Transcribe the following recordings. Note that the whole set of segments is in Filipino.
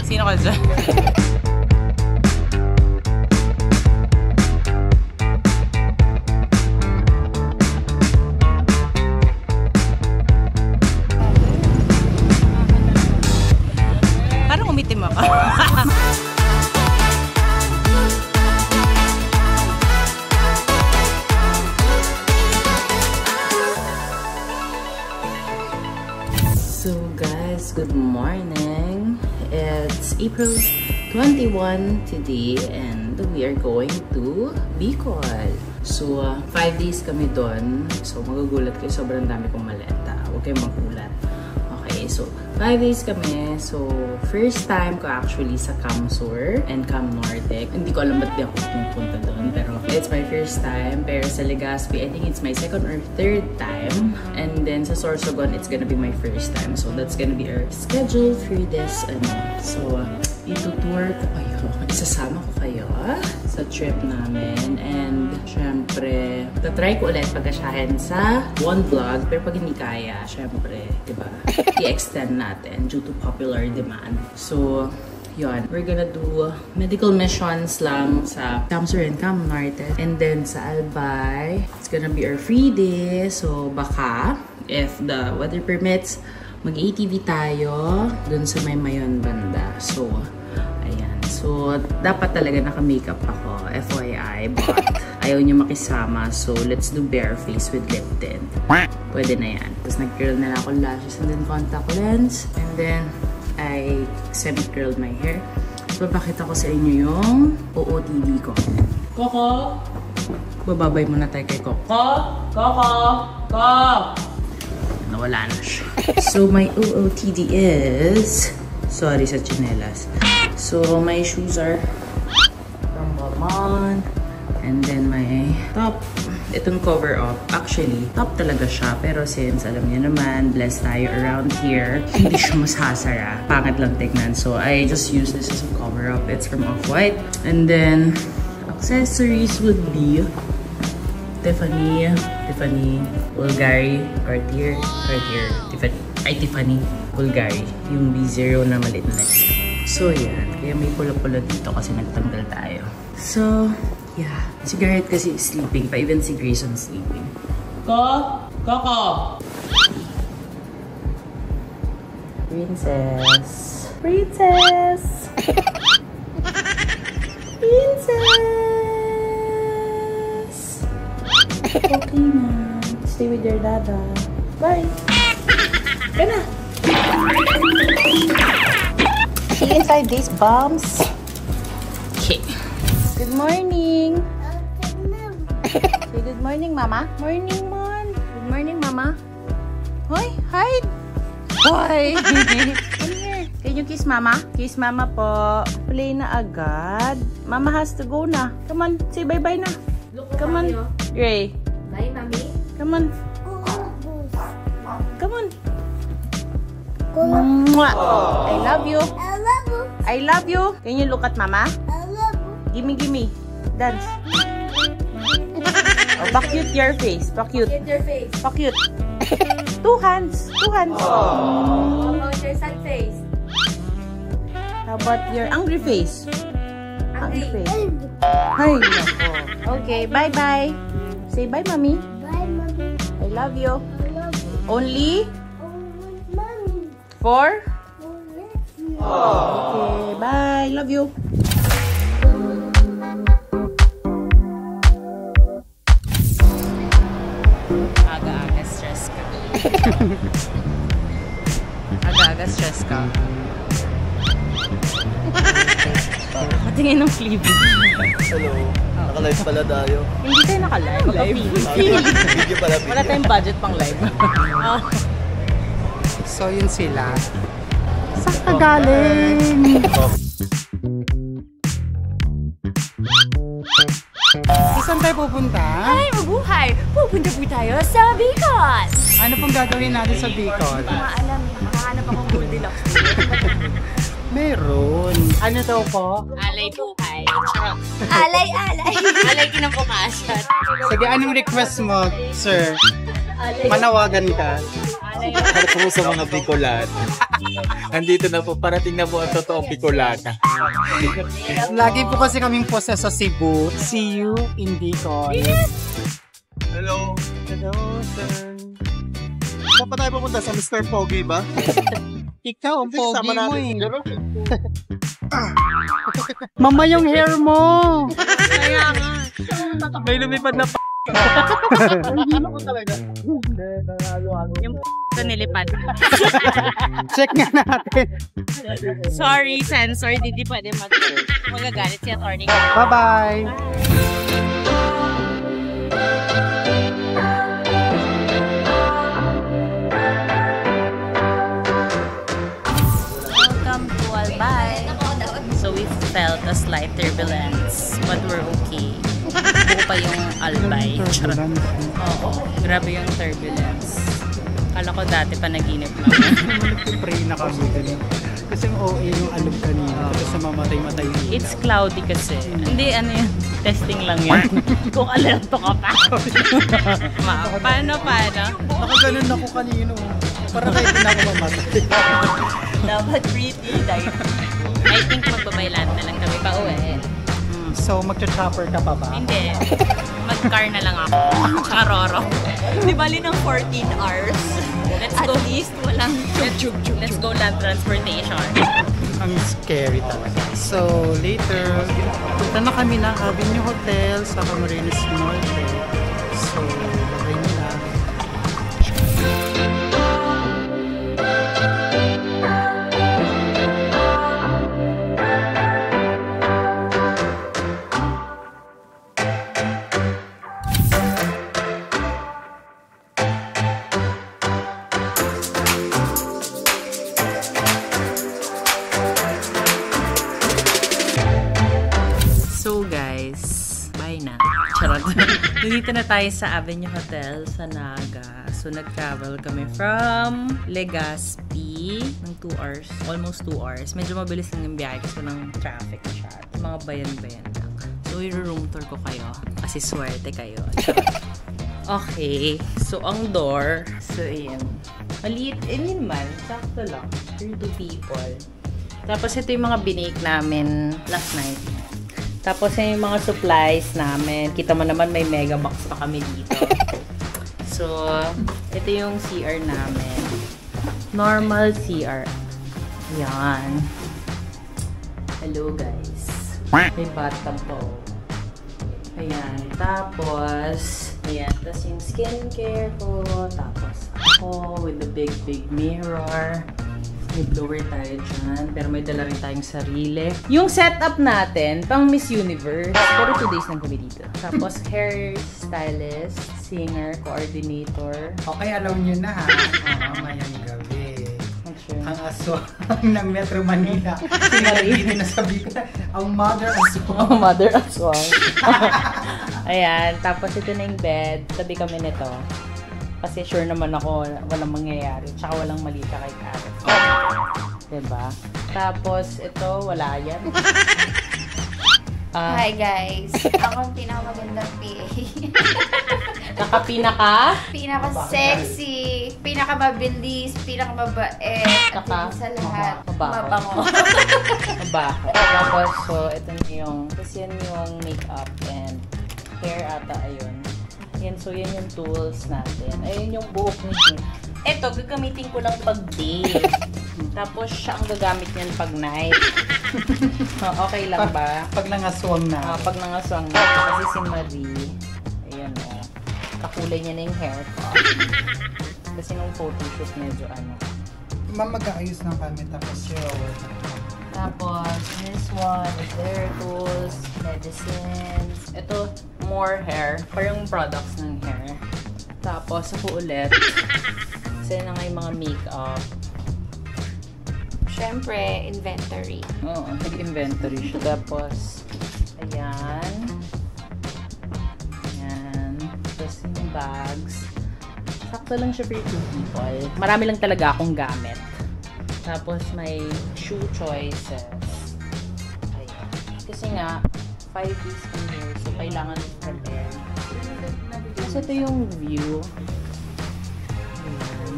Sino ka dyan? Parang umitim ako. So guys, good morning. It's April 21 today and we are going to Bicol. So 5 days kami doon. So magugulat kayo, sobrang dami kong maleta. Huwag kayong magulat. Okay, so 5 days kami. So first time ko actually sa Camsur and Cam Nordic. Hindi ko alam ba't di ako pumunta doon, pero it's my first time. Pero sa Legazpi, I think it's my second or third time. And then sa Sorsogon, it's gonna be my first time. So that's gonna be our schedule for this, so itutour ko kayo. Isasama ko kayo sa trip namin. And syempre, tatry ko ulit pagkasyahin sa one vlog. Pero pag hindi kaya, syempre, diba, i-extend natin due to popular demand. So, yun. We're gonna do medical missions lang sa Camsur and Cam Norte. And then sa Albay, it's gonna be our free day. So, baka, if the weather permits, mag-ATV tayo dun sa may Mayon banda. So, ayan. So, dapat talaga naka-makeup ako, FYI. But, ayaw niyo makisama. So, let's do bare face with lip tint. Pwede na yan. Tapos, nag-curl na lang ako lashes and then contact lens. And then, I semi-curled my hair. So, papakita ko sa inyo yung OOTD ko. Coco! Bababay muna tayo kay Coco. Coco! Coco! Nawala na siya. So, my OOTD is... Sorry sa chinelas. So, my shoes are from Balmain. And then, my top. Itong cover up, actually, top talaga siya. Pero since, alam niyo naman, blessed tayo around here, hindi siya masasara. Pangit lang tignan. So, I just use this as a cover up. It's from Off-White. And then, accessories would be Tiffany, Bulgari, Cartier, Tiffany, Bulgari. Yung B0 na maliit na next. So, yan. Kaya may pula-pula dito kasi nagtanggal tayo. So, yeah. Si Garrett kasi is sleeping. Pa even si Grayson sleeping. Coco! Princess! Princess! Princess! Okay na. Stay with your dada. Bye! Gana! See inside these bombs? Okay. Good morning! Say good morning, Mama. Morning, Mon. Good morning, Mama. Hoy, hide. Hoy. Come here. Can you kiss Mama? Kiss Mama po. Play na agad. Mama has to go na. Come on, say bye-bye na. Come on. Gray. Bye, Mommy. Come on. Come on. Mwah. I love you. I love you. I love you. Can you look at Mama? I love you. Gimme. Dance. Oh, pa-cute your face. Pa-cute. Get your face. Pa-cute. Two hands. How about your sad face? How about your angry face? Angry face. Ay, nako. Okay, bye-bye. Say bye, Mommy. Bye, Mommy. I love you. I love you. Only Mommy. for... Oh, Okay, bye. Love you. Aga-aga stress ka. Aga-aga stress ka. Patingin ng flip. Hello. Naka-live pala tayo. Hindi tayo naka-live. Video pala. Wala tayong budget pang live. So, yun sila. Saan ka galing? Saan tayo pupunta? Ay, mabuhay! Pupunta po tayo sa Bicol! Ano pong gagawin natin sa Bicol? Maalam, makahanap akong Goldilocks. Meron. Ano daw po? Alay buhay. Alay! Alay kinabukasan. Sige, anong request mo, sir? Manawagan ka. Para po sa mga Bicolan. Andito na po, parating na po ang totoong Bicolana. Lagi po kasi kaming pose sa Cebu. See you in Bicol. Hello. Hello, sir. Saan pa tayo pupunta? Sa Mr. Pogi ba? Ikaw, ang pogi Sama mo natin. eh. Gano'n? Mama yung hair mo. Kaya nga. May lumipad na pa. Ano ko talaga? Yung ito nilipad. Check nga natin. Sorry, sensor. Hindi pwede magagalit si attorney. Bye-bye. Welcome to Albay. So we felt a slight turbulence, but we're okay. Buo pa yung Albay. Charot. Oo, grabe yung turbulence. Kala ko dati panaginip lang. Pray na kami din. Kasi yung OA yung alog kanina. Tapos sa mamatay-matay. It's cloudy kasi. Hindi, ano yun? Testing lang yun. Kung alerto ka pa. Paano? Nakaganon ako kanino. Para kahit na ako mamatay. Dapat pretty. I think magbabaylan na lang kami pa uwi. So, magcha-chopper ka pa ba? Hindi. Mag-car na lang ako. Tsaka Roro. Di bali ng 14 hours. At least walang Let's go land transportation. Ang scary talaga. So, later, punta na kami ng Avenue Hotel sa Camarines Norte. So, bagay nila. So guys, bye na. Charot. Nandito na tayo sa Avenue Hotel sa Naga. So nag-travel kami from Legazpi ng 2 hours. Almost 2 hours. Medyo mabilis lang yung biyahe kasi ng traffic siya. Mga bayan-bayan lang. So i-room tour ko kayo kasi swerte kayo. Charot. Okay. So ang door. So ayan. Maliit. Yun man. Sakto lang. 32 people. Tapos ito yung mga binake namin last night. Tapos yung mga supplies namin. Kita mo naman may mega box pa kami dito. So, ito yung CR namin. Normal CR. Yan. Hello guys. May bathtub po. Ayan. Tapos, ayan. Tapos yung skincare ko. Tapos ako with the big mirror. May blower tayo dyan. Pero may dala rin tayong sarili. Yung setup natin, pang Miss Universe. Pero 2 days lang kami dito. Tapos hair stylist, singer, coordinator. Okay, alam nyo na ha. Mayang gabi. Ang aswang ng Metro Manila. Dito na sabi ko, ang mother aswang. Oh, mother aswang. Ayan. Tapos ito na yung bed. Tabi kami nito. Kasi sure naman ako walang mangyayari. Tsaka walang malita kay Karen. Diba? Tapos, ito, wala yan. Hi guys! Ako ang pinakamagandang PA. Pinaka-sexy, pinakamabilis, pinakamabait, at sa lahat, mabango. Mabaho. Tapos, so, ito na yung, kasi yan yung makeup and hair ata, ayun. Yan, so yan yung tools natin. Ayun yung buhok niya. Ito, gagamitin ko lang pag day. Tapos siya ang gagamit niyan pag night. Okay lang ba? Pag nangaswang na. Pag nangaswang na. Kasi si Marie, ayan o. Kakulay niya na yung hair ko. Kasi nung photoshoot medyo ano. Mag-aayos lang kami tapos shower. Tapos, this one is hair tools, medicines. Ito, more hair. Parang products ng hair. Tapos, ako ulit. Kasi na nga yung mga makeup. Siyempre, inventory. Oo, nag-inventory siya. Tapos, ayan. Ayan. Tapos yung bags. Sakto lang siya for 2 people. Marami lang talaga akong gamit. Tapos may shoe choices. Ayan. Kasi nga, 5 days from here. So, kailangan prepare. Kasi ito yung view. Ayan.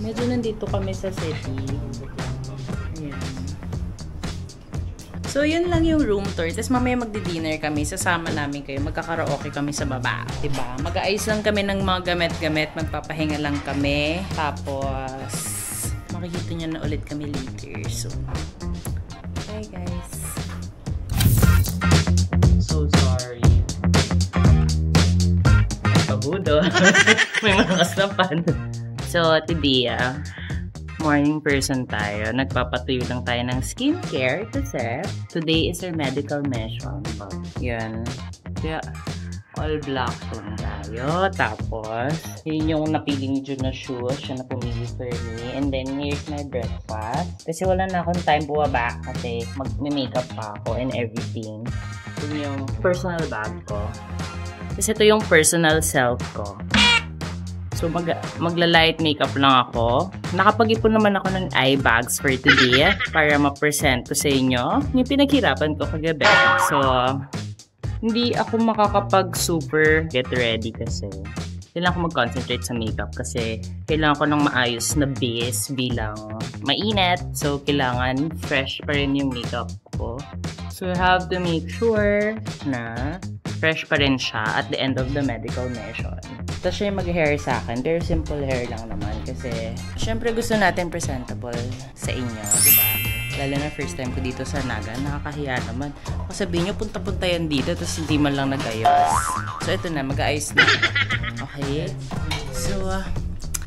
Medyo nandito kami sa city. Ayan. So, yun lang yung room tour. Tapos mamaya magdi-dinner kami. Sasama namin kayo. Magkakaraoke kami sa baba. Diba? Mag-aayos lang kami ng mga gamit-gamit. Magpapahinga lang kami. Tapos, makikita nyo na ulit kami later. So, bye guys. So sorry. Pabudo. May malakas na pan. So, today, morning person tayo. Nagpapatuyo lang tayo ng skincare kasi today is our medical mission. Yan. Kaya, all black lang tayo. Tapos, yun yung napili ni June na shoes. Siya na pumili for me. And then, here's my breakfast. Kasi wala na akong time buwaba kasi mag-makeup pa ako and everything. Yun yung personal bag ko. Kasi ito yung personal self ko. So, magla-light makeup lang ako. Nakapag-ipon naman ako ng eye bags for today para ma-present ko sa inyo yung pinaghirapan ko kagabi. So, hindi ako makakapag-super get ready kasi kailangan ko mag-concentrate sa makeup kasi kailangan ko ng maayos na base bilang mainit. So, kailangan fresh pa rin yung makeup ko. So, I have to make sure na fresh pa rin siya at the end of the medical mission. Tapos siya yung mag-hair sa akin. Very simple hair lang naman kasi syempre gusto natin presentable sa inyo, diba? Lalo na first time ko dito sa Naga, nakakahiya naman. Kung sabihin nyo, punta-punta yan dito tapos hindi man lang nag-ayos. So ito na, mag-ayos na. Okay? So,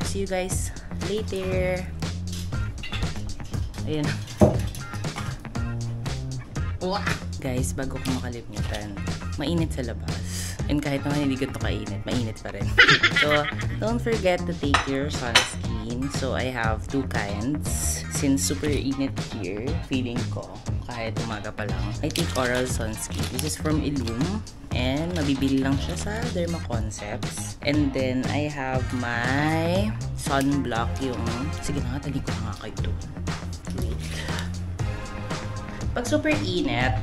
see you guys later. Ayan. Guys, bago ko makalimutan, mainit sa labas. And kahit naman hindi ganito kainit, mainit pa rin. So, don't forget to take your sunscreen. So, I have two kinds. Since super init here, feeling ko, kahit umaga pa lang, I take oral sunscreen. This is from Illum. And mabibili lang siya sa Derma Concepts. And then, I have my sunblock yung... Sige na nga, tali ko na nga kayo doon. Wait. Pag super init,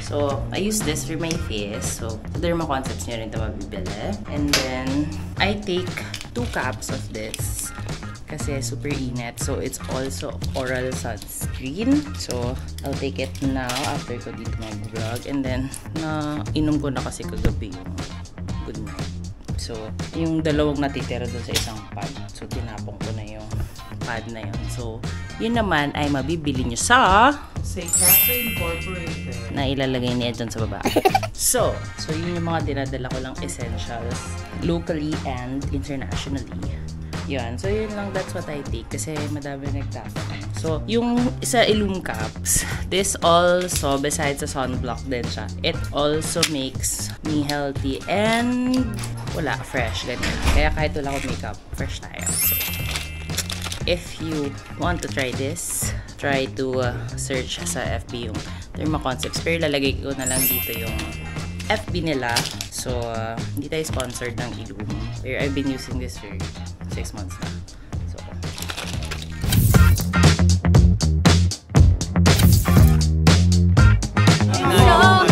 so, I use this for my face. So, Derma Concepts nyo rin ito mabibili. And then, I take 2 cups of this. Kasi super init. So, it's also oral sunscreen. So, I'll take it now after ko dito mag-vlog. And then, inom ko na kasi kagabi yung good night. So, yung dalawang natitira doon sa isang pad. So, tinapong ko na yung pad na yun. So, yun naman ay mabibili nyo sa Cafe Incorporated na ilalagay niya dyan sa baba. So yun yung mga dinadala ko lang essentials locally and internationally. Yun. So, yun lang. That's what I take. Kasi madami nagtatanong. So, yung sa Illum Caps, this also, besides sa sunblock din siya, it also makes me healthy and wala, fresh. Ganyan. Kaya kahit wala akong makeup, fresh tayo. So, if you want to try this, try to search sa FB yung Derma Concepts. Pero lalagay ko na lang dito yung FB nila. So, hindi tayo sponsored ng Illum. Pero I've been using this for 6 months na. So,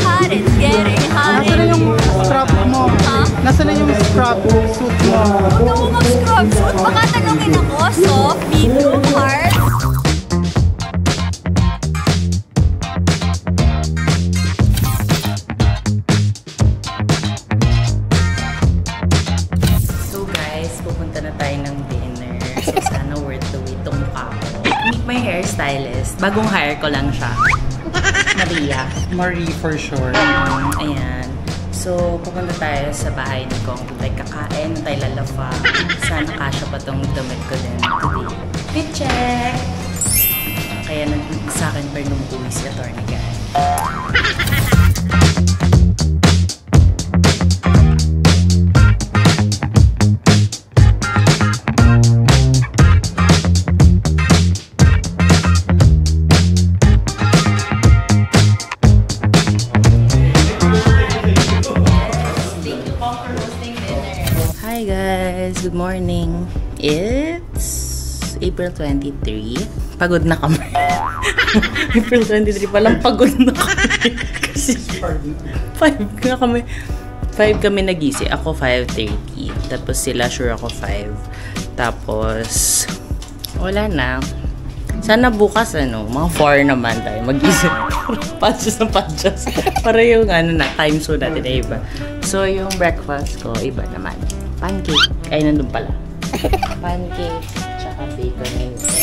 hot, it's getting hot. Nasaan na yung scrub mo? Nasaan na yung scrub suit mo? Huwag ako mag-scrub suit. Baka tanongin ako. Soft, medium, hard. so guys, pupunta na tayo ng dinner. So, sana worth the wait tong mukha ko. Meet my hairstylist. Bagong hire ko lang siya. Maria. Marie for sure. Ayan. So, pupunta tayo sa bahay ni Kong. Tayo kakain, tayo lalafa. Sana kasya pa tong damit ko din today. Fit check! Kaya sa akin pa nung uwi si Atty. Guy. Hi guys! Good morning! It's April 23. Pagod na kami. April 23 palang pagod na kami. Kasi 5 na kami. 5 kami nagisi. Ako 5:30. Tapos sila sure ako 5. Tapos wala na. Sana bukas, mga 4 naman tayo mag-isip. Padyos ng padyos. Para yung time zone natin na iba. So, yung breakfast ko, iba naman. Pancake. Ay, nandun pala. Pancake, tsaka bacon and eggs.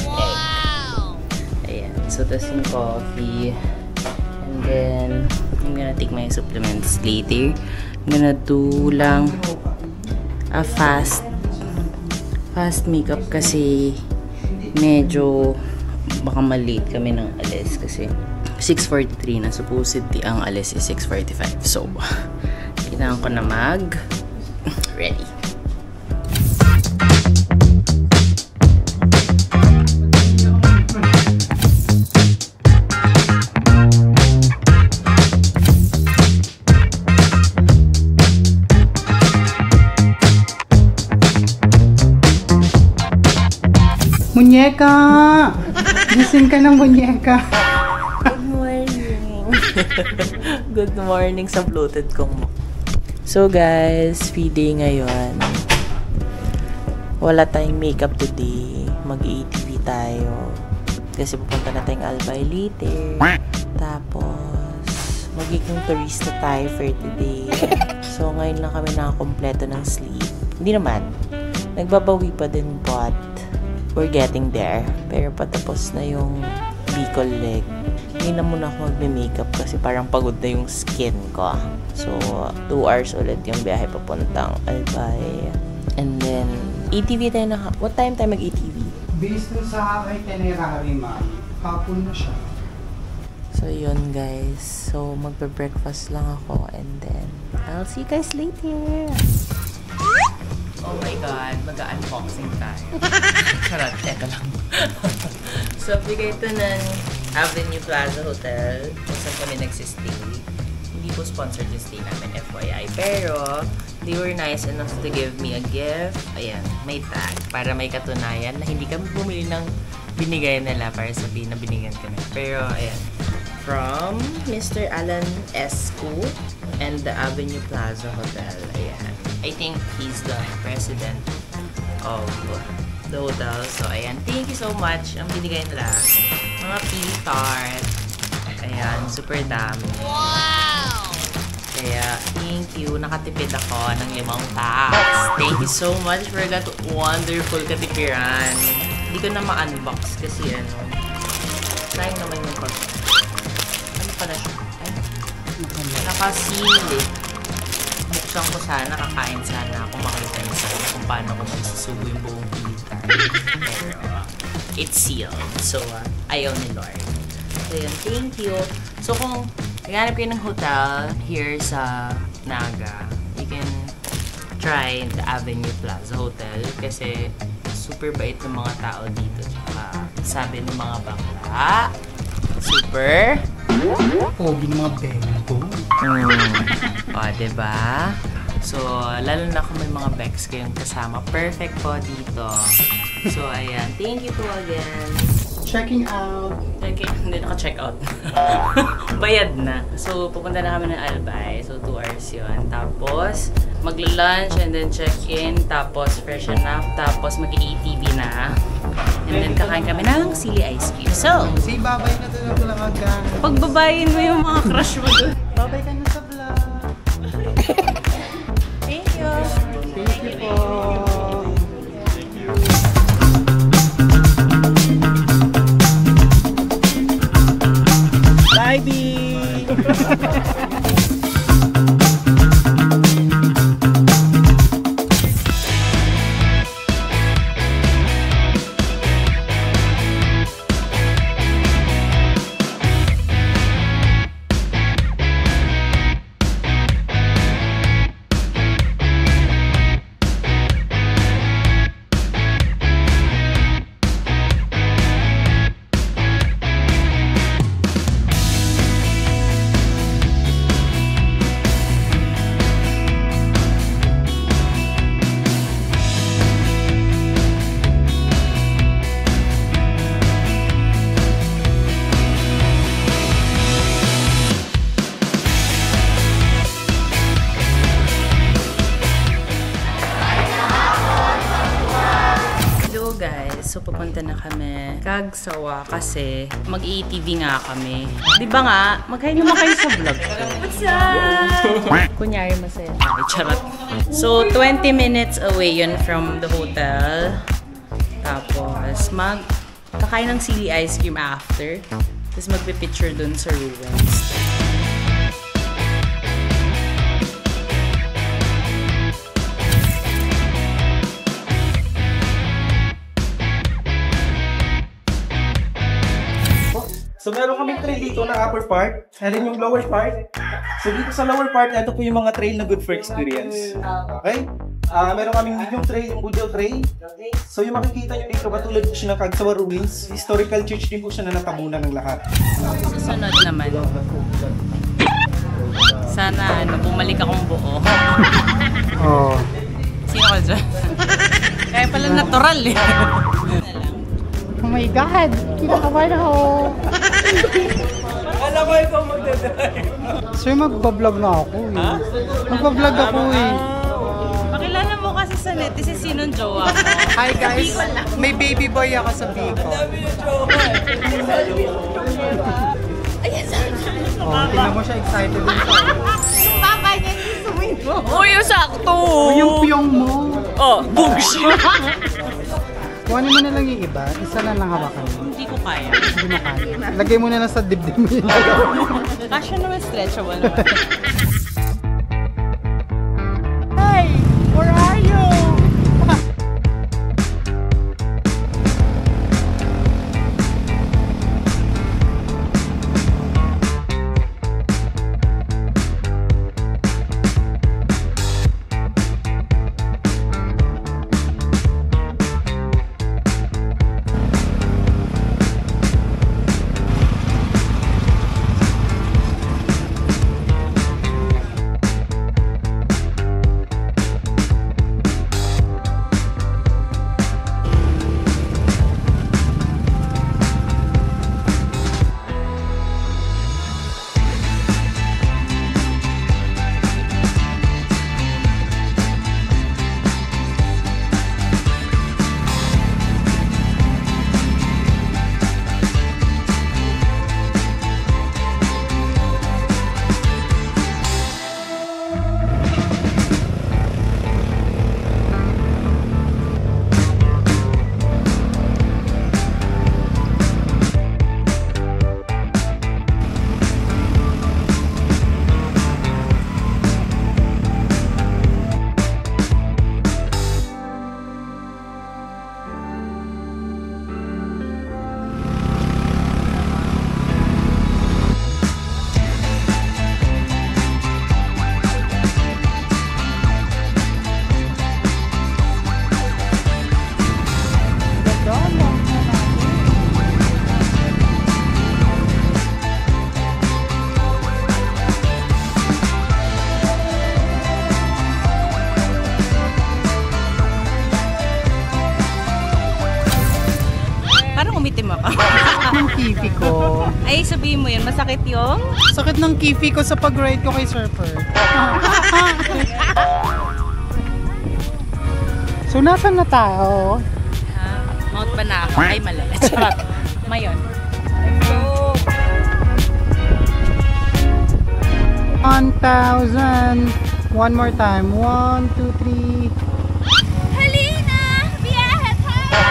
Wow! Ayan. So, tas yung coffee. And then, I'm gonna take my supplements later. I'm gonna do lang a fast makeup kasi medyo baka malate kami ng alis kasi 6:43 na, supposedly ang alis is 6:45. So, kailangan ko na ready. Munyeka! Gising ka ng munyeka. Good morning! Good morning sa bloated kong. So guys, feeding ngayon. Wala tayong makeup today. Mag-ATV tayo. Kasi pupunta na tayong Albay later. Tapos, magiging turista tayo for today. So ngayon lang kami nakakompleto ng sleep. Hindi naman. Nagbabawi pa din, but we're getting there. Pero patapos na yung Bicol leg. Hindi na muna ako magme-makeup kasi parang pagod na yung skin ko. So, 2 hours ulit yung biyahe papuntang Albay. And then, ATV tayo na. What time tayo mag-ATV? Based dun sa itinerary, ma'am, hapon na siya. So, yun guys. So, magbe-breakfast lang ako and then, I'll see you guys later. Oh my God, mag-unboxing tayo. Charot, teka lang. So, bigay ito ng Avenue Plaza Hotel kung saan kami nagsistay. Hindi po sponsored yung stay namin, FYI. Pero, they were nice enough to give me a gift. Ayan, may tag para may katunayan na hindi kami bumili ng binigay nila para sabihin na binigyan kami. Pero, ayan. From Mr. Alan Escu and the Avenue Plaza Hotel. Ayan. I think he's the president of the hotel. So, ayan. Thank you so much. Ang binigay nila. Mga pili-tart. Ayan. Super dami. Wow! Kaya, thank you. Nakatipid ako ng 5 tax. Thank you so much for that wonderful katipiran. Hindi ko na ma-unbox kasi sayang naman yung cost. Ano pala siya? Ay, nakasili. Buksan ko sana, kakain sana ako, makita niyo sana kung paano ko magsusubo yung buong pilitan. Pero, it's sealed. So, ayaw ni Lord. So, yun, thank you. So, kung naghanap kayo ng hotel here sa Naga, you can try the Avenue Plaza Hotel kasi super bait ng mga tao dito. Tsaka, sabi ng mga bakla, super Pogi ng mga bento. O, diba? So, lalo na kung may mga bags kayong kasama. Perfect po dito. So, ayan. Thank you po again. Checking out. Okay, hindi naka-check out. Bayad na. So, pupunta na kami ng Albay. So, 2 hours yun. Tapos, magla-lunch and then check-in. Tapos, freshen up. Tapos, mag-ATV na. And then, kakain kami ng sili ice cream. So, Si babay na doon ako lang agad. pagbabayin mo yung mga crush mo doon. Babay ka na sa vlog. Thank you. Thank you po. Bye, B! kag sawa kasi mag-ATV nga kami. Di ba nga? Mag-hi naman kayo sa vlog ko. What's up? Kunyari masaya tayo. Charot. So, 20 minutes away yun from the hotel. Tapos, kakain ng sili ice cream after. Tapos magpipicture dun sa ruins. So meron kaming trail dito na upper part, and then yung lower part. So dito sa lower part, ito po yung mga trail na good for experience. Okay? Meron kaming medium trail, yung Budel trail. So yung makikita nyo dito, katulad po siya ng Cagsawa Ruins. Historical church din po siya na natabunan ng lahat. Susunod naman. Sana bumalik akong buo. Oh. Sino ka dyan? Kaya pala natural eh. Oh my God! Kinakabahan ako! Alam ko ikaw magdadrive. Sir, magbablog na ako eh. Magbablog ako eh. Pakilala mo kasi sa net, si sinong jowa mo? Hi guys! May baby boy ako sa Bicol. Oh, tingnan mo siya excited din siya. Yung papa niya yung sumigo. Uy, yung sakto! Yung piyong mo. Oh, bullshit! Kuhanin mo na lang yung iba. Isa na lang hawakan mo. Hindi ko kaya. Hindi mo kaya. Lagay mo na lang sa dibdib mo yun. Kasya naman stretchable naman. Hey! Where are you? Umitim ako. Sakit ng kifi ko. Ay, sabihin mo yun, masakit yung? Sakit ng kifi ko sa pag-ride ko kay Surfer. So, nasan na tayo? Mount Banahaw. Ay, mali. Charot. Mayon. Let's go! 1,000. One more time. 1, 2, 3. Halina! Biyahe tayo!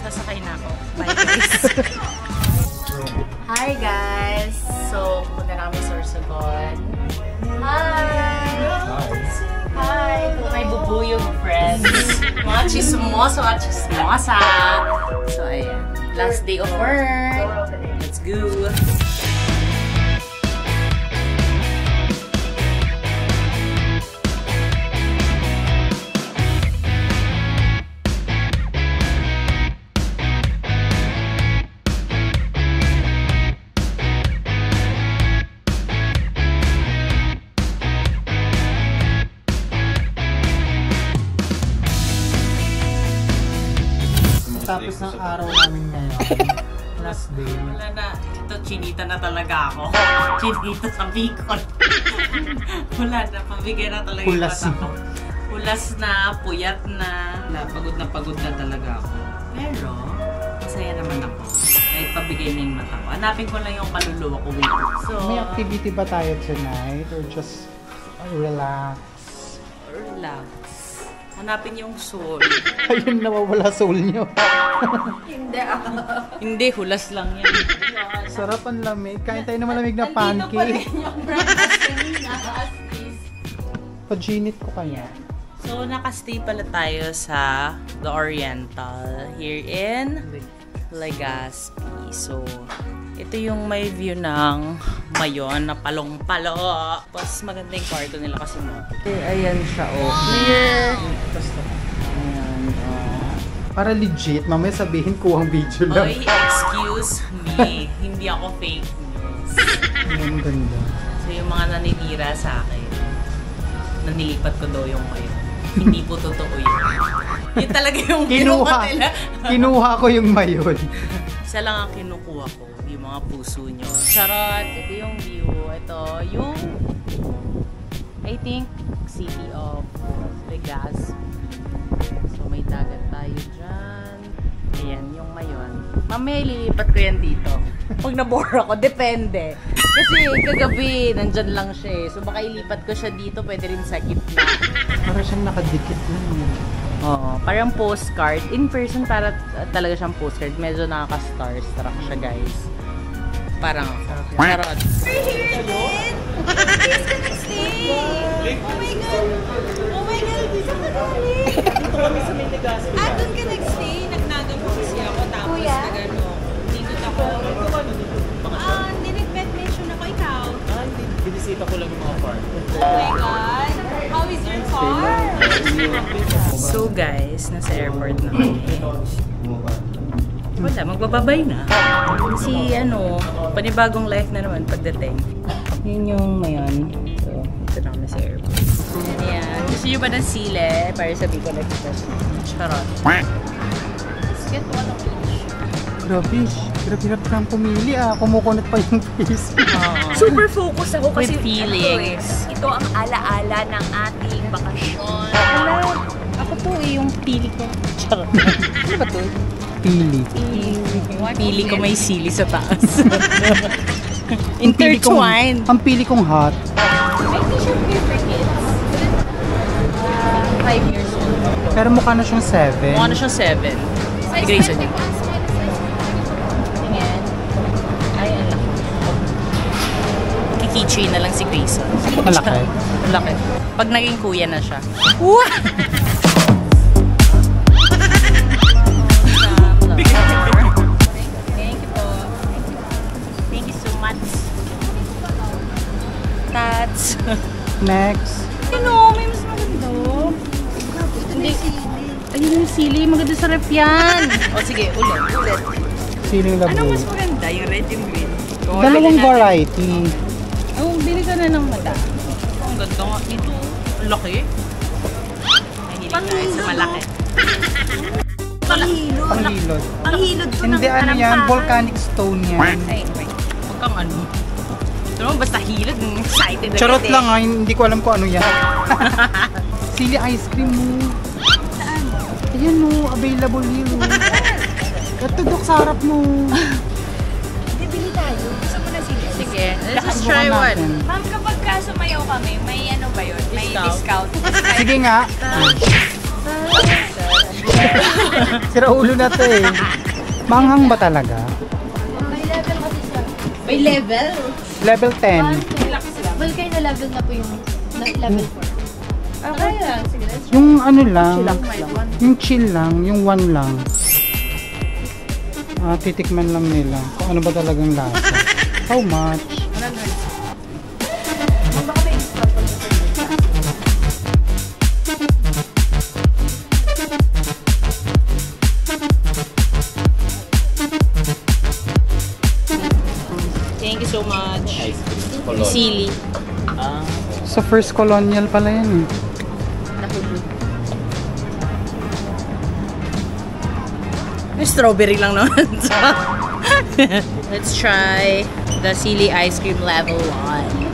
Sasakay na ako. Bye guys. Hi guys! So, pupunta na kami sa Sorsogon. Hi! Hi! Ito may bubuyog friends. Mga chismoso at chismosa. So, ayan. Last day of work. Let's go! Tapos ng araw namin ngayon. Last day. Wala na. Ito, chinita na talaga ako. Chinita sa Bicol. Wala na, pabigay na talaga yung Pulas mata ko. Pulas na, puyat na pagod na talaga ako. Pero, masaya naman ako. Kahit pabigay na yung mata ko. Hanapin ko lang yung kaluluwa ko. So, May activity ba tayo tonight or just relax? relax. Hanapin yung soul. Ayun, nawawala soul nyo. Hindi, hulas lang yan. Sarap ang lamig. Kain tayo ng malamig na pancake. Paginit ko kaya. So, nakastay pala tayo sa The Oriental here in Legazpi. So, ito yung may view ng Mayon na palong-palo. Tapos maganda yung kwarto nila kasi mo. Ayan siya, oh. Clear. Ayan, oh. Para legit, mamaya sabihin ko ang video lang. Oy, excuse me. Hindi ako fake news. Ang ganda. So, yung mga naninira sa akin, nanilipat ko daw yung Mayon. Hindi po totoo yun. Yun talaga yung kinuha nila. Kinuha ko yung mayon. Isa lang ang kinukuha ko, yung mga puso nyo. Charot! Ito yung view. Ito yung, I think, city of Legazpi. So, may dagat tayo dyan. Ayan, yung Mayon. Mamaya ililipat ko yan dito. Pag nabore ako, depende. Kasi kagabi, nandyan lang siya eh. So, baka ilipat ko siya dito, pwede rin sa gitna. Para siyang nakadikit lang. Oo, parang postcard. In person, para talaga siyang postcard. Medyo nakaka-starstruck siya, guys. Parang, charot. Please can stay. Oh my God. Oh my God. Saan ka galing? Dito kami sa may Legazpi. Doon ka nag-stay. Nagnagang po kasi ako. Tapos nagano. Dito ako. Dinag-mention ako. Ikaw. Hindi. Binisita ko lang yung mga farm. Oh my God. How is your farm? So guys, nasa airport na kami. Wala, magbababay na. Kasi panibagong life na naman pagdating. Yun yung ngayon. So, ito na kami sa airport. Ayan. Gusto nyo ba ng sile? Para sabi ko like this. Charot. Let's get one of each. Grabe. Hirap-hirap kang pumili ah. Kumukunot pa yung face. Super focus ako With kasi feelings. ito ang alaala ng ating bakasyon. Wala. Ako po yung pili ko. Charot. Ano ba to? Pili. Pili ko may sili sa taas. Intertwined. Ang pili kong hot. May t-shirt here for kids. 5 years old. Pero mukha na siyang 7. Mukha na siyang 7. Si Grayson yun. Tingin. Ay, ang laki. Kikeychain na lang si Grayson. Malaki. Malaki. Pag naging kuya na siya. Thank you po. Thank you so much. Tats. Next. May mas maganda. Hindi. Ayun yung sili. Maganda sa ref yan. O sige, ulit. Siling labo. Anong mas maganda? Yung red, yung green? Dalawang variety. Oh, bili ka na ng mata. Ang ganda nga. Ito, ang laki. Mahilig tayo sa malaki. Panghilod. Panghilod. Ang hilod ko Hindi ano yan, volcanic stone yan. Ay, wait. Huwag kang ano. Ito naman basta hilod. Excited agad Charot eh. lang ha, hindi ko alam kung ano yan. Sili ice cream mo. Saan? Ayan mo, available here. Ito dok sa harap mo. Bibili tayo. Gusto mo na sila? Sige, let's just Subukan try one. natin. Ma'am, kapag sumayaw kami, may ano ba yun? May Discount. discount. Sige nga. Sira ulo na to eh. Manghang ba talaga? May level kasi siya. May level? Level 10. Vulcan na level na po yung level 4. Okay lang. Sige, let's try. Yung ano lang, yung chill lang, yung 1 lang. Titikman lang nila kung ano ba talagang lasa. How much? Thank you so much. Sili. Sa First Colonial pala yan eh. May strawberry lang naman. Let's try the sili ice cream level 1.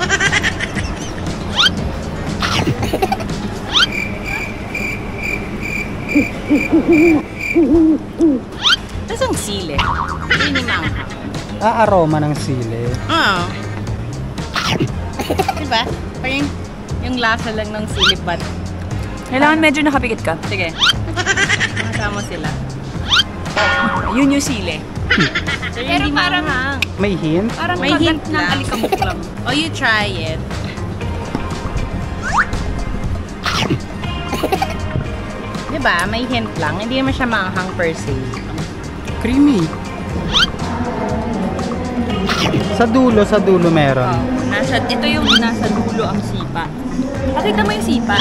Tapos ang sili. Yun yung manghang. Aroma ng sili. Diba? Parang yung lasa lang ng sili but Kailangan medyo nakapikit ka. sige. Makasama sila. Yun yung sili. Pero parang May hint? Parang may kagat hint ng lang. alikabok lang. Oh, you try it. Diba? May hint lang. Hindi naman siya maanghang per se. Creamy. Sa dulo meron. Ito yung nasa dulo ang sipa. Pakita mo yung sipa.